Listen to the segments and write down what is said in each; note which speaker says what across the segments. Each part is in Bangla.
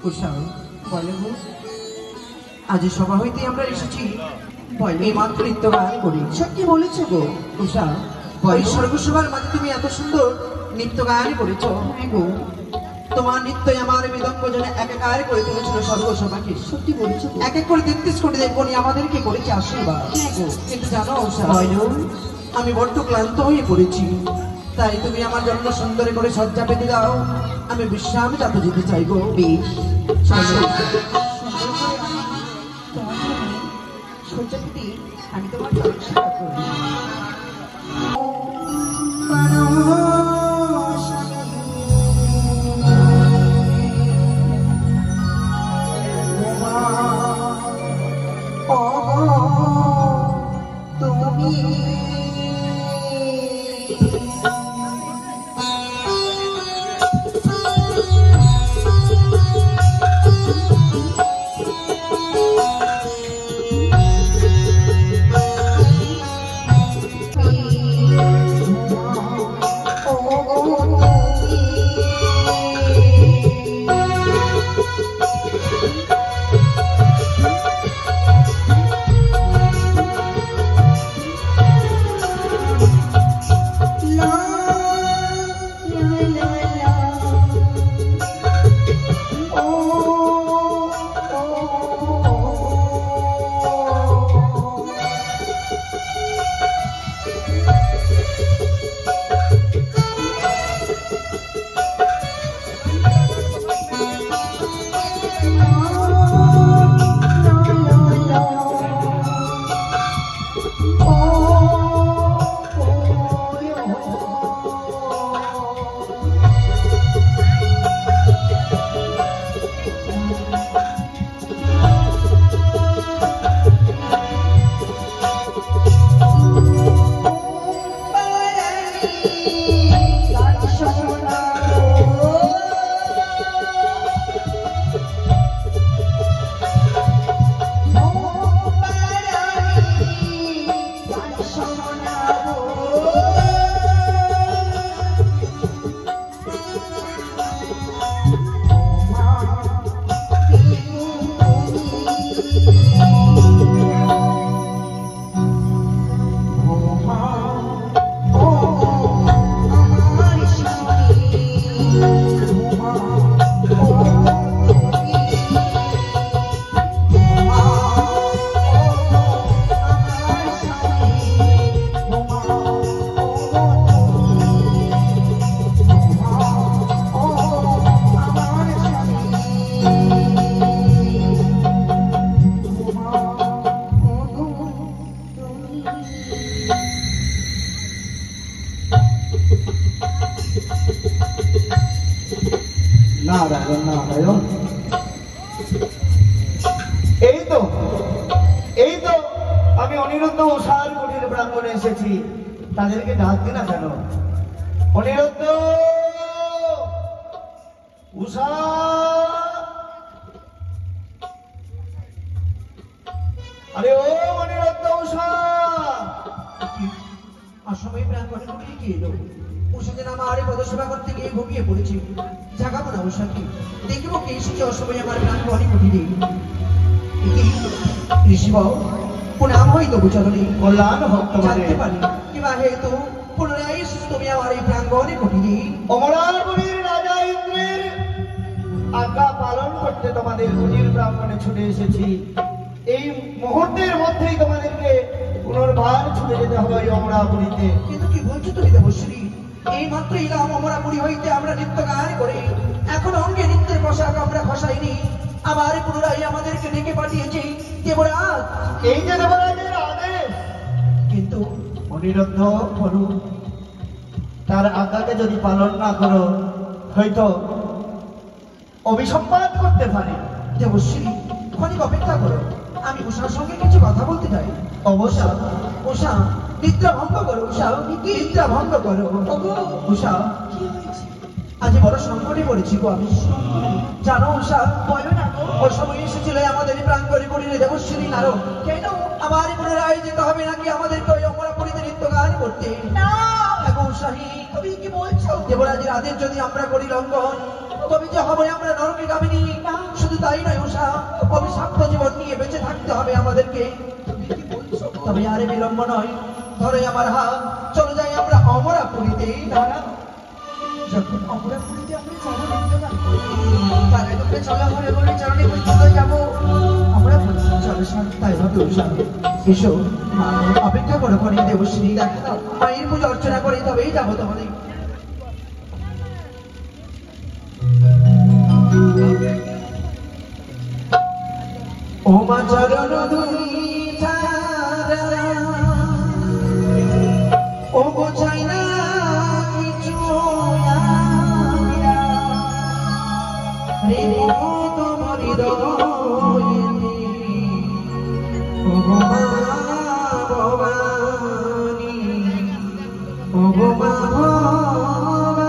Speaker 1: উষা বলে গো, আজ সভা হইতে আমরা এসেছি এই মাত্র নৃত্য গান করি।
Speaker 2: সত্যি বলেছো গো
Speaker 1: উষা, এই স্বর্গসভার মাঝে তুমি এত সুন্দর নৃত্য গান করেছ।
Speaker 2: হ্যাঁ গো,
Speaker 1: তোমার নৃত্যই আমার মৃদঙ্গ জনে একাকার করে তুলেছিল স্বর্গসভাকে।
Speaker 2: সত্যি বলেছো গো।
Speaker 1: এক এক করে 33 কোটি দেবগণী আমাদেরকে করেছে আশীর্বাদ।
Speaker 2: হ্যাঁ গো।
Speaker 1: কিন্তু জানো উষা,
Speaker 2: বলো।
Speaker 1: আমি বড্ড ক্লান্ত হয়ে পড়েছি, তাই তুমি আমার জন্য সুন্দর করে সজ্জা পেতে দাও। আমি বিশ্রাম যাতে যেতে চাইবো।
Speaker 2: বেশ,
Speaker 1: চলো।
Speaker 2: সূর্যপতি আমি তোমার চরণ সেবা করব।
Speaker 3: নারায়ণ নারায়ণ। এই তো আমি অনিরুদ্ধ উষার কুটির প্রাঙ্গণে এসেছি। তাদেরকে ডাক দি না কেন? অনিরুদ্ধ, উষা, আরে ও অনিরুদ্ধ, উষা।
Speaker 1: অসময় প্রাঙ্গণে ঢুকিয়ে কি এলো? উষা যেন আমার পদসেবা করতে গিয়ে ঘুমিয়ে পড়েছি। জাগাবো না উষাকে, দেখবো কে এসেছে অসময় আমার প্রাঙ্গণে কুটিরে। ঋষিবাবু প্রণাম হয় তবু চরণে।
Speaker 3: কল্যাণ হোক তোমাদের।
Speaker 1: জানতে পারি কিবা হেতু পুনরায় এসেছো তুমি আমার এই প্রাঙ্গণে কুটিরে?
Speaker 3: অমরারপুরীর রাজা ইন্দ্রের আজ্ঞা পালন করতে তোমাদের কুটির প্রাঙ্গণে ছুটে এসেছি। এই মুহূর্তের মধ্যেই তোমাদেরকে পুনর্বার ছুটে যেতে হবে অমরাপুরীতে।
Speaker 1: কিন্তু কি বলছো তুমি দেবশ্রী? এই মাত্র এলাম অমরাপুরী হইতে আমরা নৃত্য গান করে, এখন অঙ্গে নৃত্যের পোশাক আমরা খসাইনি, আবার পুনরায় আমাদেরকে ডেকে পাঠিয়েছে দেবরাজ।
Speaker 3: এই যে দেবরাজের আদেশ।
Speaker 1: কিন্তু
Speaker 3: অনিরুদ্ধ বলুন, তার আজ্ঞাকে যদি পালন না করো হয়তো অভিসম্পাদ করতে পারে।
Speaker 1: দেবশ্রী ক্ষণিক অপেক্ষা করো, আমি উষার সঙ্গে কিছু কথা বলতে চাই।
Speaker 3: অবশ্য
Speaker 1: উষা নিদ্রা ভঙ্গ করো, উষা নিদ্রা ভঙ্গ করো। উষা আজ বড় সংকটে পড়েছি গো আমি। জানো উষা, বলো না গো, ওর সময় এসেছিল আমাদের প্রাঙ্গণে কুটিরে দেবশ্রী নারদ। কেন আবার পুনরায় যেতে হবে নাকি আমাদেরকে ওই অমরাপুরীতে নৃত্য গান করতে? না উষাহি, তুমি কি বলছো? দেবরাজের আদেশ যদি আমরা করি লঙ্ঘন, তবে যে হবে আমরা নরকে গামিনী তাই নয় উষা, অভিশপ্ত জীবন নিয়ে বেঁচে থাকতে হবে আমাদেরকে। তবে আরে বিলম্ব নয়, ধরে আমার হাত, চলে যাই আমরা অমরাপুরীতে। দাঁড়া, যখন অমরাপুরীতে আমরা যাবো না, তার আগে তোকে চলা ঘরে বলে চরণে পর্যন্ত যাবো অমরাপুরী। চলো শান্ত, তাই হবে উষা। এসো মা, অপেক্ষা করো, করে দেবশ্রী দেখা দাও, মায়ের পুজো অর্চনা করে তবেই যাবো তোমাদের। ও মা চরণ ধুলি ছাড়া ও বোঝাই না কিছু রে তোমার হৃদয়ে ও গো মা ভবানী, ও গো মা ভবানী।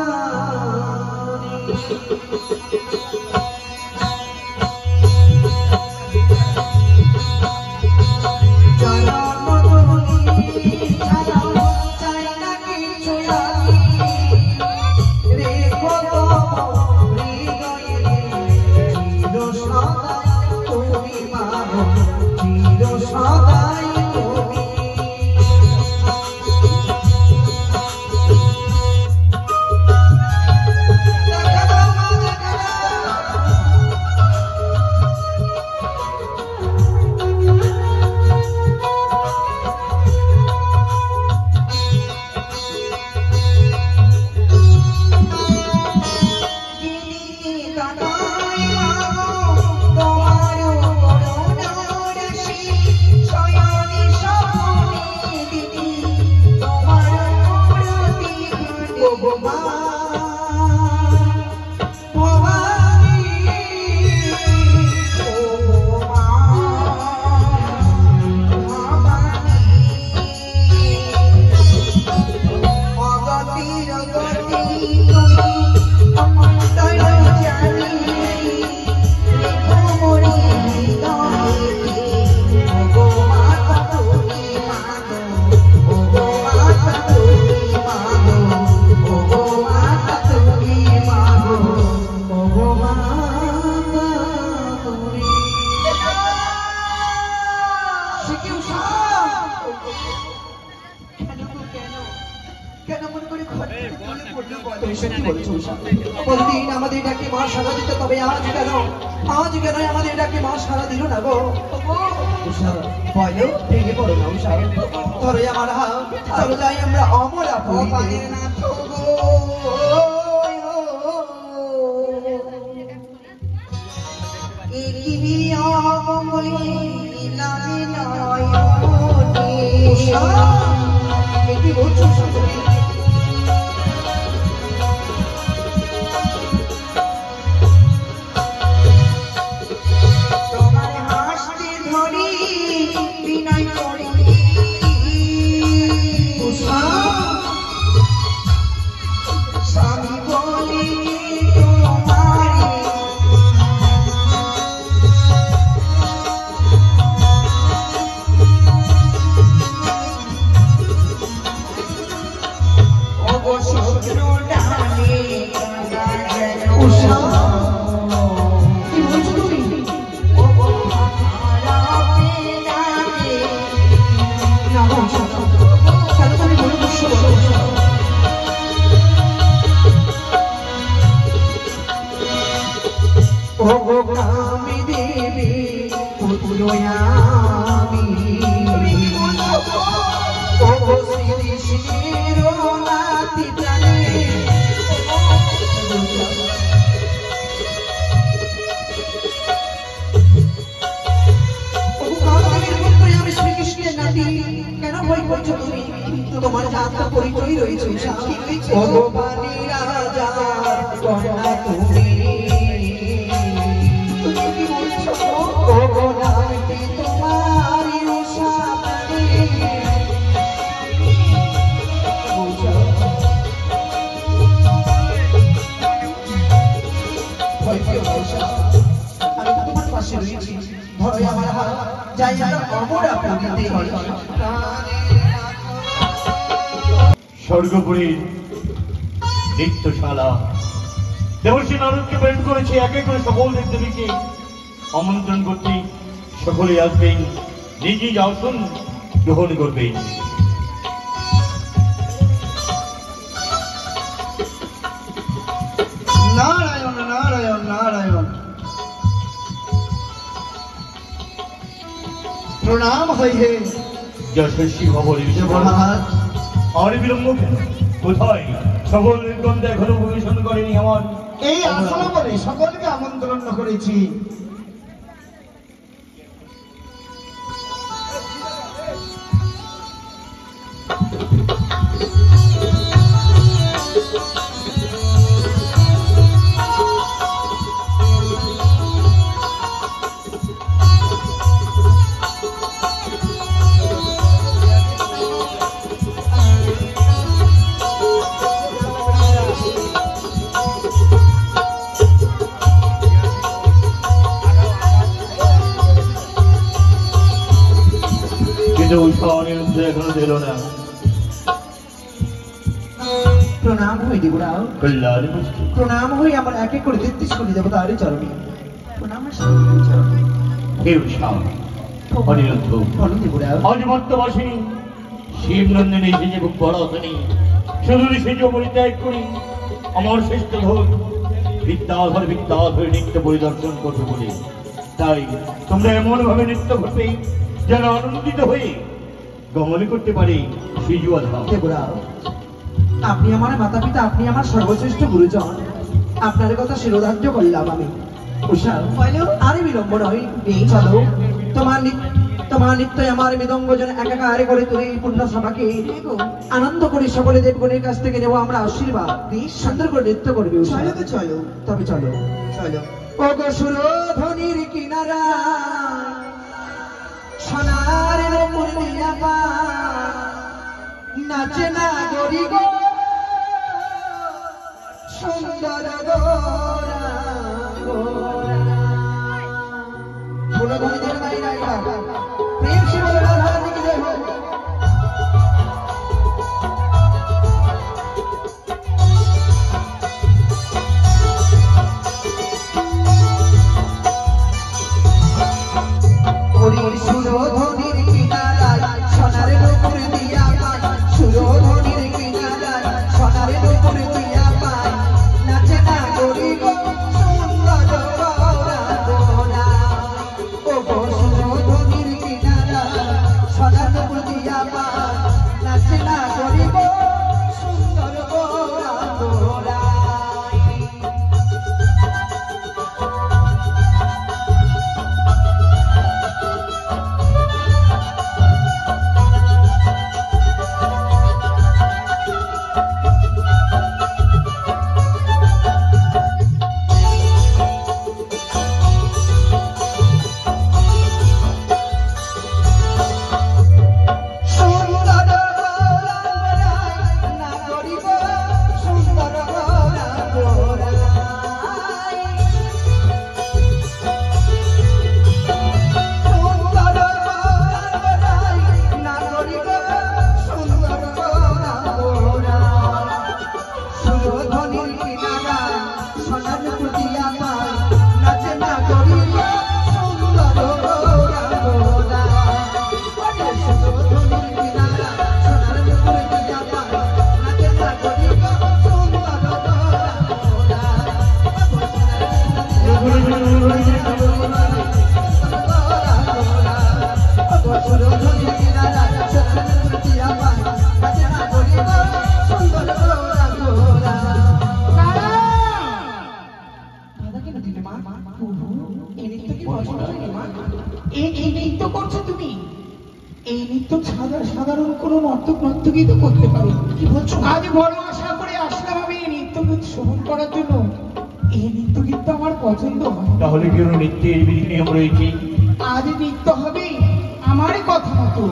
Speaker 1: প্রতিদিন আমাদের ডাকে মা সারা দিত, তবে আজ কেন আমাদের ডাকে মা সারা দিল না গো? উষা বলো, ভেঙে পড়ো না উষা, ধরে আমার হাত, চলো যাই আমরা অমরাপুরীতে। কি বলছো উষা তুমি? তোমার জাত পরিচয় রয়েছে ভগবানী রাজা কন্যা তুমি, কি বলছো ভগবানী তোমার উষা প্রাণী। আমি তোমার পাশে রয়েছি, ধরো আমার হাত, যাই আমরা অমরাপুরীতে।
Speaker 4: স্বর্গপুরী নৃত্যশালা দেবশ্রী নারদকে প্রেরণ করেছে একে করে সকল দেবদেবীকে আমন্ত্রণ করছি, সকলে আসবেন, নিজে আসুন গ্রহণ করবেন।
Speaker 3: নারায়ণ নারায়ণ নারায়ণ। প্রণাম হয় হে
Speaker 4: যশস্বী খবর
Speaker 1: মহারাজ,
Speaker 4: আর বিলম্ব কেন? কোথায় সকল নির্গন্ধ এখনো পরিবেশন করেনি আমার
Speaker 3: এই আসন বলে সকলকে আমন্ত্রণ করেছি।
Speaker 4: কিন্তু অনিরুদ্ধ এখনো দিল না।
Speaker 1: প্রণাম হই দেবরাও,
Speaker 4: কল্যাণ পুষ্টি
Speaker 1: প্রণাম হই আমার এক এক করে 33 কোটি দেবতার চরণে।
Speaker 2: প্রণাম স্বামীর চরণে।
Speaker 4: হে উষা, অনিরুদ্ধ
Speaker 1: বলো দেবরাও।
Speaker 4: আজ মর্তবাসিনী শিবনন্দিনী এসেছে খুব বড় হতনি, শুধু সেজ পরিত্যাগ করি আমার শ্রেষ্ঠ ধন বিদ্যাধর নৃত্য পরিদর্শন করবে বলে। তাই তোমরা এমন ভাবে নৃত্য করবে যেন আনন্দিত হয়ে গমন করতে পারে সিজুয়া ধাম।
Speaker 1: দেবরাও, আপনি আমার মাতা পিতা, আপনি আমার সর্বশ্রেষ্ঠ গুরুজন, আপনার কথা শিরোধার্য করলাম আমি। উষা, আরে বিলম্ব নয়, চলো তোমার নিত্যই আমার মৃদঙ্গ যেন একাকারে করে তুলে এই পূর্ণ সভাকে আনন্দ করে সকলে দেবগণের কাছ থেকে নেবো আমরা আশীর্বাদ। সুন্দর করে নৃত্য করবে উষা।
Speaker 2: চলো তো চলো,
Speaker 1: তবে চলো
Speaker 2: চলো।
Speaker 1: ও গো সুরধ্বনির কিনারা সোনার নূপুর দিয়া পা নাচে না গরি গো সুন্দর গোরা গোরা। সুরধ্বনিদের নাই নাই প্রেম শিব রাধা রানীকে জয় হোক। সুরধ্বনির কিনারায় সোনার নূপুর দিয়া পায়, সুরধ্বনির কিনারায় সোনার নূপুর দিয়া পায় নাচে না গরি গো সুন্দর গোরা গোরা। ও গো সুরধ্বনির কিনারায় সোনার নূপুর দিয়া পায় নাচে না গরি গো সুন্দর গোরা গোরা।
Speaker 2: সাধারণ কোনো নর্তকী তো করতে পারি। কি বলছো? আজ বড় আশা করে আসলাম আমি এই নৃত্যগীত শ্রবণ করার জন্য। এই নৃত্যগীত তো আমার পছন্দ হয়।
Speaker 4: তাহলে কি নৃত্যের বিধি নিয়ম রয়েছে?
Speaker 2: আজ নৃত্য হবে আমারই কথা মতো,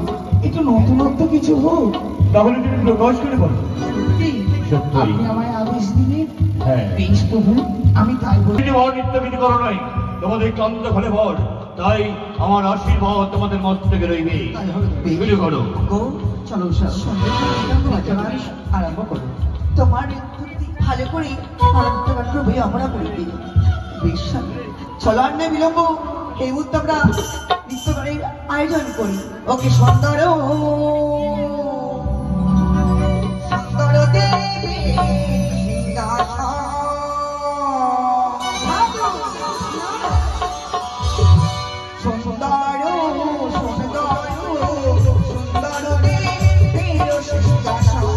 Speaker 2: একটু নতুনত্ব কিছু হোক।
Speaker 4: তাহলে তুমি প্রকাশ করে বলো।
Speaker 2: কি?
Speaker 4: সত্যই।
Speaker 2: আপনি আমায় আদেশ দিলেন।
Speaker 4: হ্যাঁ।
Speaker 2: বেশ প্রভু, আমি তাই বলি।
Speaker 4: তুমি বড় নৃত্য বিধি করো নাই, তোমাদের চন্দ্র ফলে বর, তাই আমার আশীর্বাদ তোমাদের মস্তকে রইবে। শুরু করো।
Speaker 1: গো চলো উষা, আরম্ভ করো।
Speaker 2: তোমার নৃত্যটি ভালো করে আনন্দগান প্রভু আমরা বলবি। বেশ, চলো আর না বিলম্ব,
Speaker 1: এই মুহূর্তে আমরা নৃত্যগানের আয়োজন করি। ওকে সুন্দর সুন্দর দেবী সিংহাসন সুন্দর সুন্দর সুন্দর দেবী সিংহাসন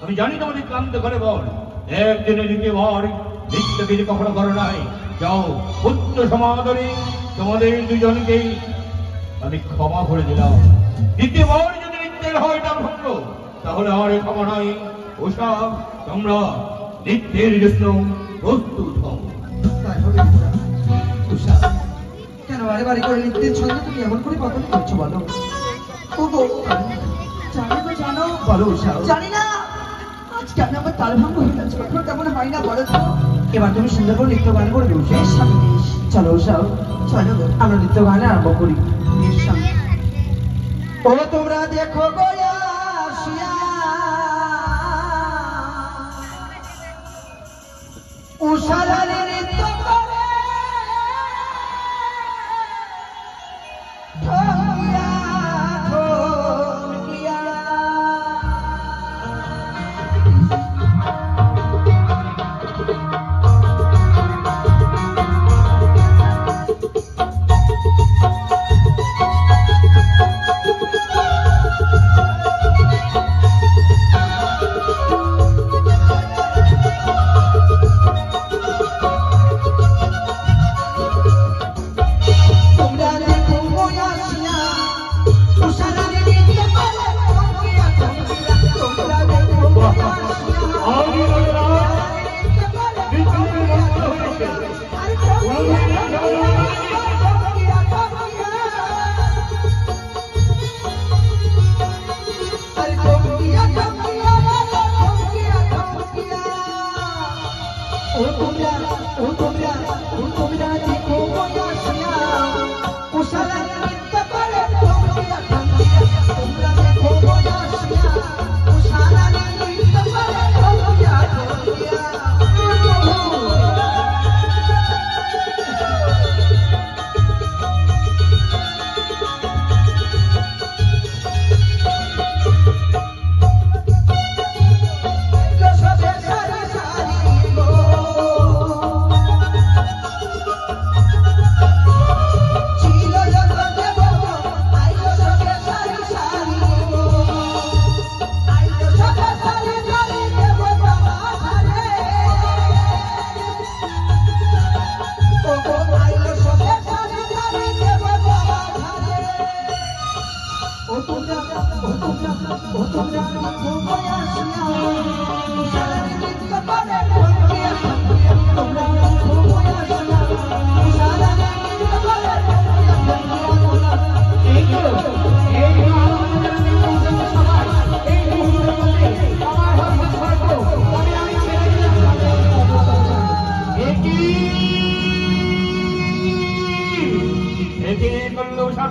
Speaker 4: আমি জানি তোমাদের ক্লান্ত করে বল একদিনে দ্বিতীয়বার নৃত্যবিধি কখনো করো নাই। যাও পুত্র সমাদরে তোমাদের দুজনকে আমি ক্ষমা করে দিলাম। দ্বিতীয়বার যদি নৃত্যের হয় তার ভঙ্গ তাহলে আর ক্ষমা নাই। ওসব তোমরা নৃত্যের জন্য প্রস্তুত হও।
Speaker 1: কেন বারে বারে করে নৃত্যের ছন্দ তুমি এমন করে বদল করছো বলো? জানো বলো জানি না আজকে আমি আমার তাল ভঙ্গ হয়ে যাচ্ছে কখনো তেমন হয় না বলো তো। এবার তুমি সুন্দর করে নৃত্য গান করে দেবো। চলো সব চলো আমরা নৃত্য গানে আরম্ভ করি। ও তোমরা দেখো গোয়া উষারারে নৃত্য করে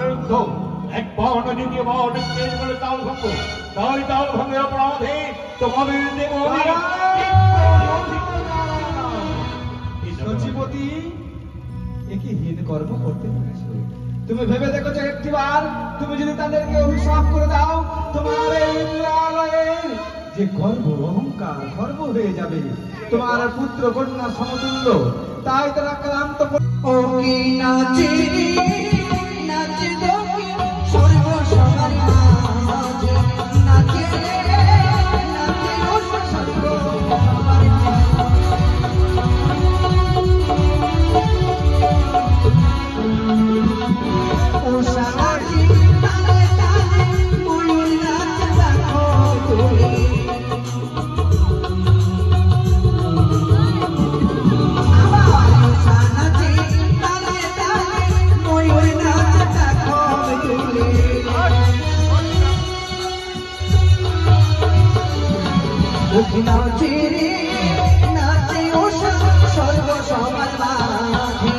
Speaker 4: বিরুদ্ধ একবার না দ্বিতীয়বার নির্দেশ বলে তাল ভঙ্গ, তাই তাল ভঙ্গের অপরাধে তোমাদের দেব
Speaker 5: সচিবতী একই হীন কর্ম করতে পেরেছ। তুমি ভেবে দেখেছো একটিবার তুমি যদি তাদেরকে অভিশাপ করে দাও, তোমার এই ইন্দ্রালয়ের যে গর্ব অহংকার গর্ব হয়ে যাবে, তোমার পুত্র কন্যা সমতুল্য। তাই তারা ক্লান্ত
Speaker 1: ও কি নাচে নাচে দোকে সর্ব সবার মাঝে নাচে নাচে ও সর্ব সবার ও সারাজি তালে তালে ময়ূর নাচ দেখো তুমি নাচে রে নাচে ও সর্ব সবার মাঝে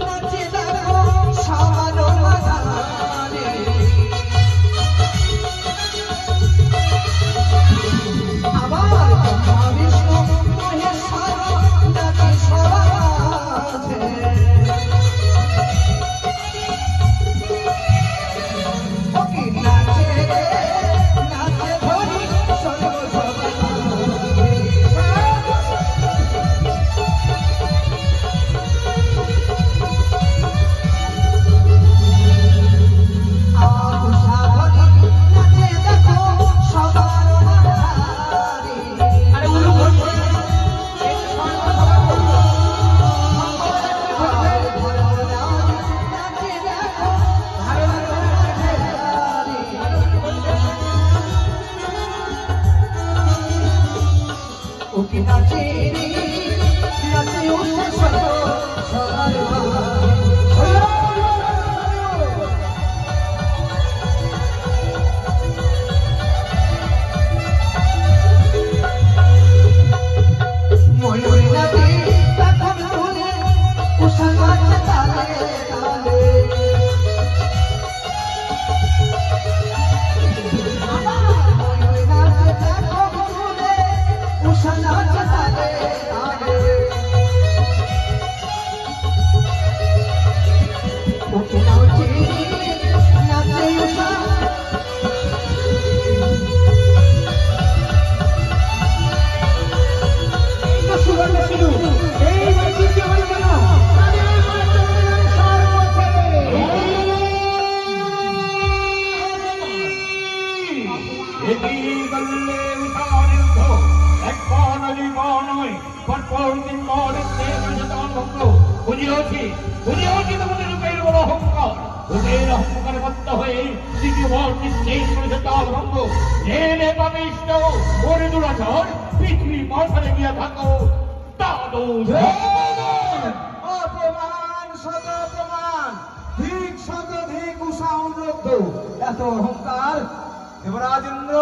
Speaker 1: নাচে দেখো সবার মাঝে আবার বিষ্ণু মহেশ্বর নাচে সবার মাঝে ওকে নাচে নাচে ধরি সর্ব সবার মাঝে নাচে দেখো সবার মাঝে ওকে নাচে রে নাচে ও সবার ময়ূর নাচে তখন তুলে উষা নাচে তালে তালে ময়ূর নাচে তখন তুলে উষা নাচে তালে তালে ওকে নাচে নাচে উষা
Speaker 2: সুবর্ণ সিধু এই ঐতিহ্য হয়ে গেল তাদের মাতৃভূমির সর্বশেষ।
Speaker 4: এটি বললে উষানির্ধ একবার না দুইবার নয়, পরপর তিনবার তাল ভঙ্গ। বুঝিয়েছি তোমাদের রূপের বড় অহংকার, রূপের অহংকারে মত্ত হয়ে দ্বিতীয়বার নির্দেশ করেছে তাল ভঙ্গ। নে পাপিষ্ঠ ওরে দুরাচার পৃথিবী মাথায় গিয়া থাকো তা দোষ।
Speaker 5: অপমান শত অপমান, ধিক শত ধিক উষা অনুরোধ। এত অহংকার দেবরাজ ইন্দ্র,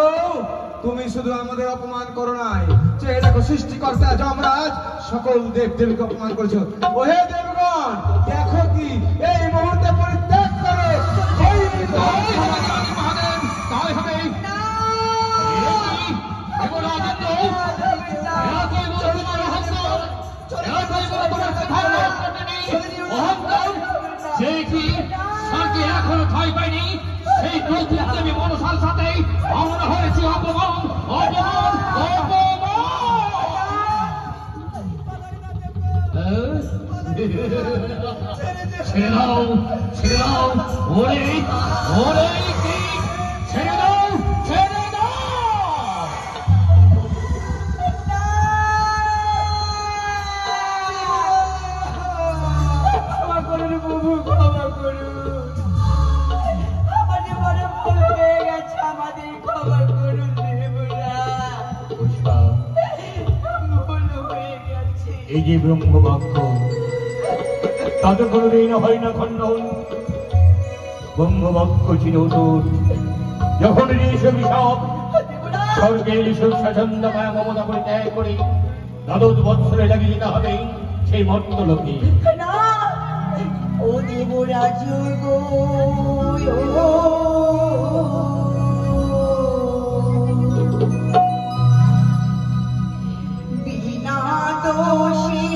Speaker 5: তুমি শুধু আমাদের অপমান করো নাই, চেয়ে দেখো সৃষ্টিকর্তা যমরাজ সকল দেব দেবীকে অপমান করেছো। ওহে দেবগণ, দেখো কি এই মুহূর্তে পরিত্যাগ করো।
Speaker 2: মহাদেব তাই হবে। এখনো ঠাই পাইনি সেই দেবী মনসার সাথে আমরা হয়েছি অপমান অপমান ছেড়ে দাও ছেড়ে দাও ওরে ওরে ছেড়ে দাও ছেড়ে দাও।
Speaker 1: ক্ষমা করুন প্রভু, ক্ষমা করুন, আমাদের বড় ভুল হয়ে গেছে, আমাদের ক্ষমা করুন দেবরা, ভুল হয়ে গেছে।
Speaker 4: এই যে ব্রহ্মবাক্য তাতে কোনোদিন হয় না খণ্ডন। ব্রহ্মবাক্য চির অটুট, যখন এইসব সব স্বর্গের সুখ স্বাচ্ছন্দ্য মায়া মমতা পরিত্যাগ করে দ্বাদশ বৎসরে লাগিয়ে যেতে হবে সেই মর্ত লোকে।
Speaker 2: না ও দেবরাজ গো বিনা দোষী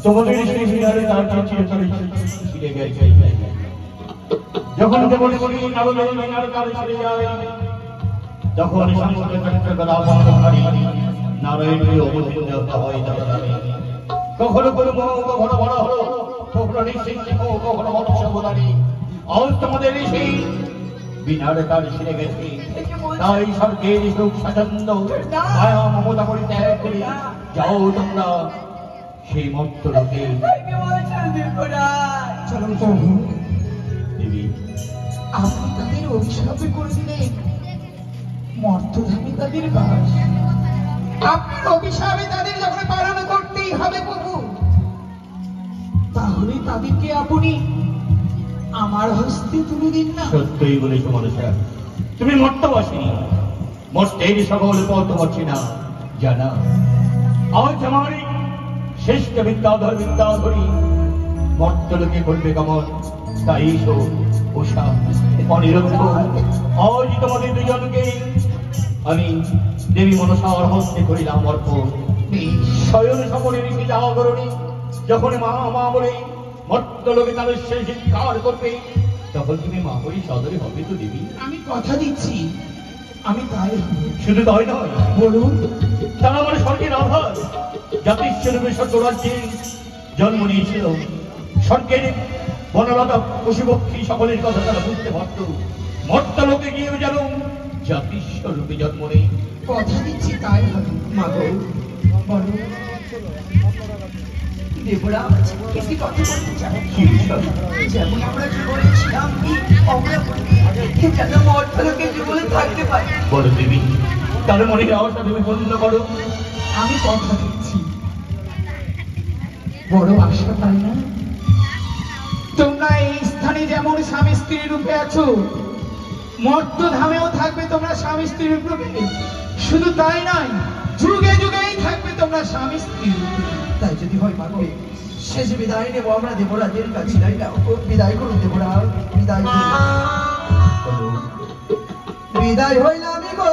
Speaker 4: তোমাদের সেই বিহারে তার চিরতরে ছিঁড়ে গেছে। যখন কেবল বলি নারদের বিহারে তার ছিঁড়ে যায়, তখন সমুদ্র চক্রকলা পালনকারী নারায়ণের অবতীর্ণ হয় দাঁড়াবে। কখনো কোনো মোহ, কখনো বড় হলো, কখনো নিঃসিংহ, কখনো বৎসবদারী। আজ তোমাদের সেই বিহারে তার ছিঁড়ে গেছে। তাই স্বর্গের সুখ স্বাচ্ছন্দ্য মায়া মমতা পরিত্যাগ করে যাও তোমরা সেই মর্ত লোকে।
Speaker 2: চলো প্রভু,
Speaker 4: দেবী
Speaker 2: আপনি তাদের অভিশাপে করে দিলেন মর্তধামে তাদের বাস। আপনার অভিশাপে তাদের যখন পালন করতেই হবে প্রভু, তাহলে তাদেরকে আপনি আমার হস্তে তুলে দিন না।
Speaker 4: সত্যই বলেছো মানুষরা, তুমি মর্তবাসিনী, মর্তের সকল পথ পাচ্ছি না জানা। আজ আমার শ্রেষ্ঠ বিদ্যাধরী মর্তলোকে করবে গমন। তাই উষা অনিরুদ্ধ, আজ তোমাদের দুজনকে আমি দেবী মনসার হস্তে করিলাম অর্পণ। স্বয়ং সকলে ঋষি জাগরণী যখন মা মা বলে মর্তলোকে তাদের শেষ শিক্ষার করবে, তখন তুমি মা হয়ে সদরে হবে তো দেবী।
Speaker 2: আমি কথা দিচ্ছি, আমি তাই হব।
Speaker 4: শুধু তাই নয়,
Speaker 2: বলুন।
Speaker 4: তারা আমার স্বর্গের আধার, জাতির স্বরূপে স্বর্গরাজ্যে জন্ম নিয়েছিল। স্বর্গের বনলতা পশুপক্ষী সকলের কথা তারা বুঝতে পারত। মর্তলোকে গিয়েও যেন জাতির স্বরূপে জন্ম নেই।
Speaker 2: কথা দিচ্ছি তাই হবে।
Speaker 1: মাগো
Speaker 2: বলো
Speaker 1: দেবরাজ, একটি কথা বলতে চাই।
Speaker 4: কি বিষয়?
Speaker 1: যেমন আমরা জীবনে ছিলাম, আমরা যেন মর্তলোকে জীবনে থাকতে পারি।
Speaker 4: বলো দেবী, তার মনের আওয়াজটা তুমি বন্ধ করো।
Speaker 2: আমি কথা দিচ্ছি, বড় আশা তাই না? তোমরা এই স্থানে যেমন স্বামী স্ত্রী রূপে আছো, মর্তধামেও থাকবে তোমরা স্বামী স্ত্রী রূপে। শুধু তাই নয়, যুগে যুগেই থাকবে তোমরা স্বামী স্ত্রী রূপে।
Speaker 1: তাই যদি হয় মাগো, শেষ বিদায় নেবো আমরা দেবরাজের কাছে। তাই না? বিদায় করুন দেবরাজ, বিদায় করুন। বিদায় হইলাম আমি গো।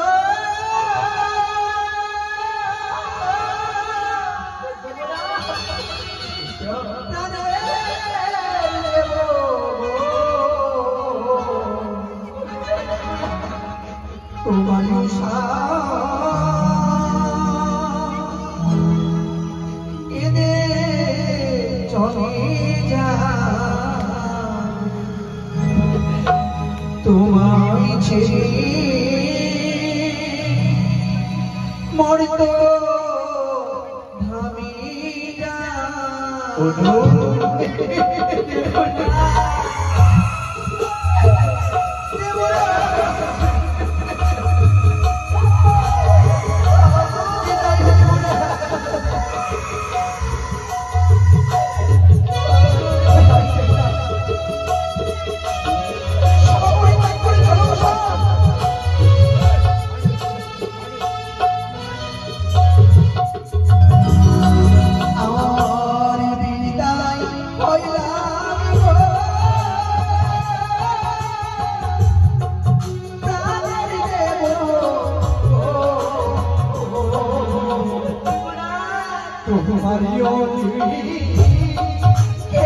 Speaker 1: তোমার এদে চলে যা, তোমায় ছেড়ে মর্ত ধামে যা। দেবরাজ তোমারই অঞ্জলি কে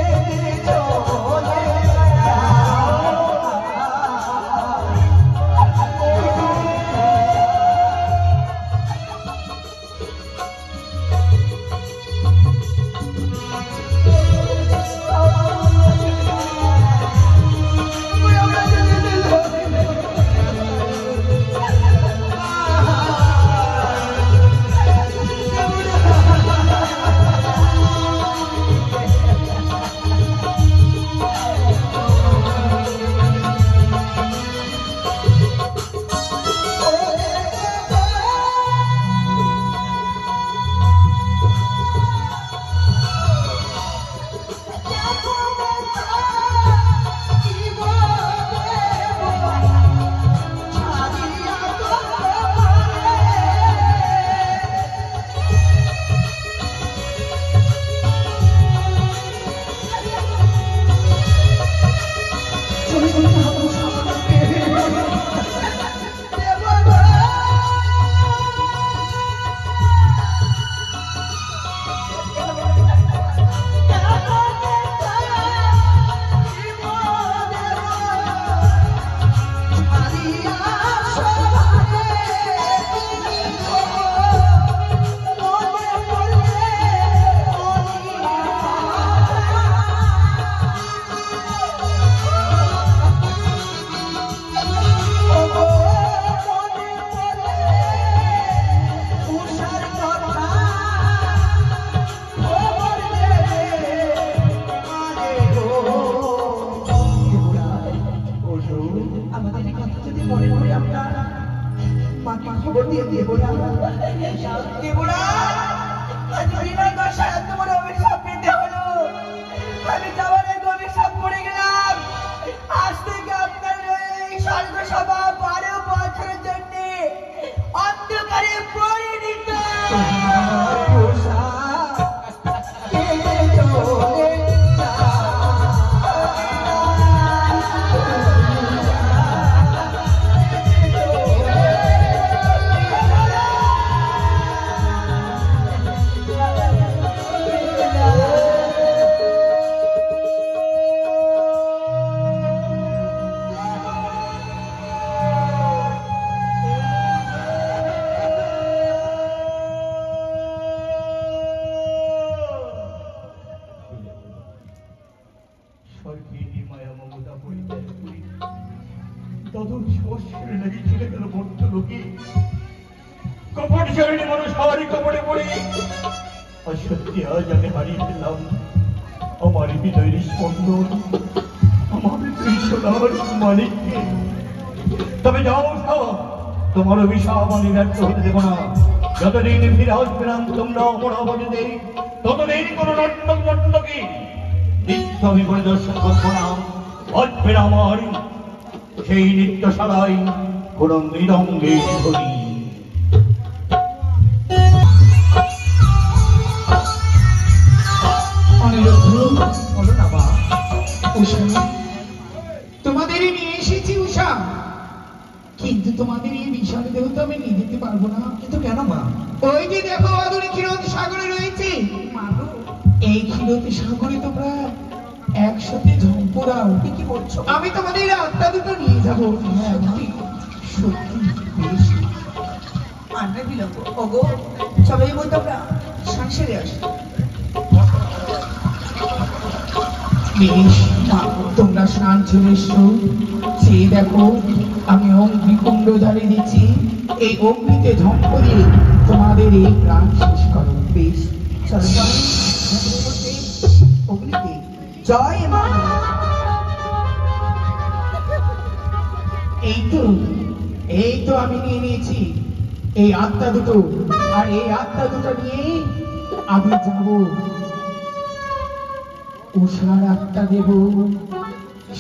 Speaker 1: চলে
Speaker 4: তবে যাও তোমার অভিশাপ আমি ব্যর্থ হতে দেব না। যতদিন ফিরে আসবে না তোমরা অমরাবতীতে, ততদিন কোন নর্তকী নৃত্য আমি পরিদর্শন করবো না। আসবে না আমার সেই নৃত্যশালায় কোন মৃদঙ্গের ধ্বনি।
Speaker 2: তোমাদেরই নিয়ে এসেছি উষা, কিন্তু তোমাদের এই বিশাল দেহ তো আমি নিয়ে যেতে পারবো না।
Speaker 1: কিন্তু কেন মা?
Speaker 2: ওই যে দেখো অদূরে ক্ষীরোদ সাগরে রয়েছে, এই ক্ষীরোদ সাগরে তোমরা একসাথে ঝম্প দাও।
Speaker 1: কি বলছো?
Speaker 2: আমি তোমাদের আত্মা দুটো নিয়ে যাবো। সত্যি সত্যি বেশ
Speaker 1: আন্না বিলম্ব ওগো, সবাই বলতো আমরা সংসারে আসি।
Speaker 2: বেশ তোমরা স্নান চলে এসো। চেয়ে দেখো আমি অগ্নিকুণ্ড জ্বালিয়ে দিচ্ছি, এই অগ্নিতে ঝম্প দিয়ে তোমাদের এই প্রাণ শেষ করো।
Speaker 1: বেশ চলো অগ্নিতে জয় মা।
Speaker 2: এই তো আমি নিয়ে নিয়েছি এই আত্মা দুটো, আর এই আত্মা দুটো নিয়ে আমি যাব উষার আত্মা দেব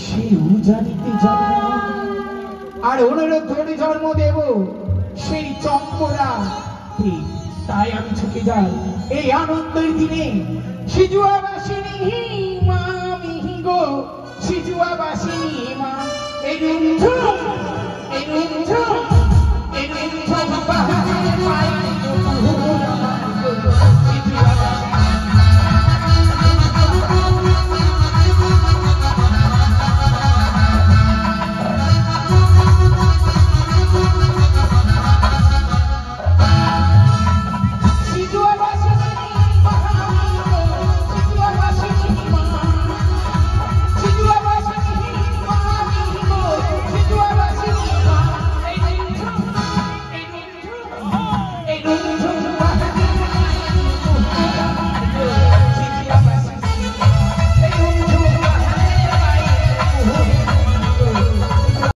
Speaker 2: সে উজানিতে জন্ম, আর ওনারও ধরে জন্ম দেব সেই চম্পরা। তাই আমি ছুটে যাই এই আনন্দের দিনে। সিজুয়াবাসিনী মা মিহি গো, সিজুয়াবাসিনী মা এই রুমঝুম এই রুমঝুম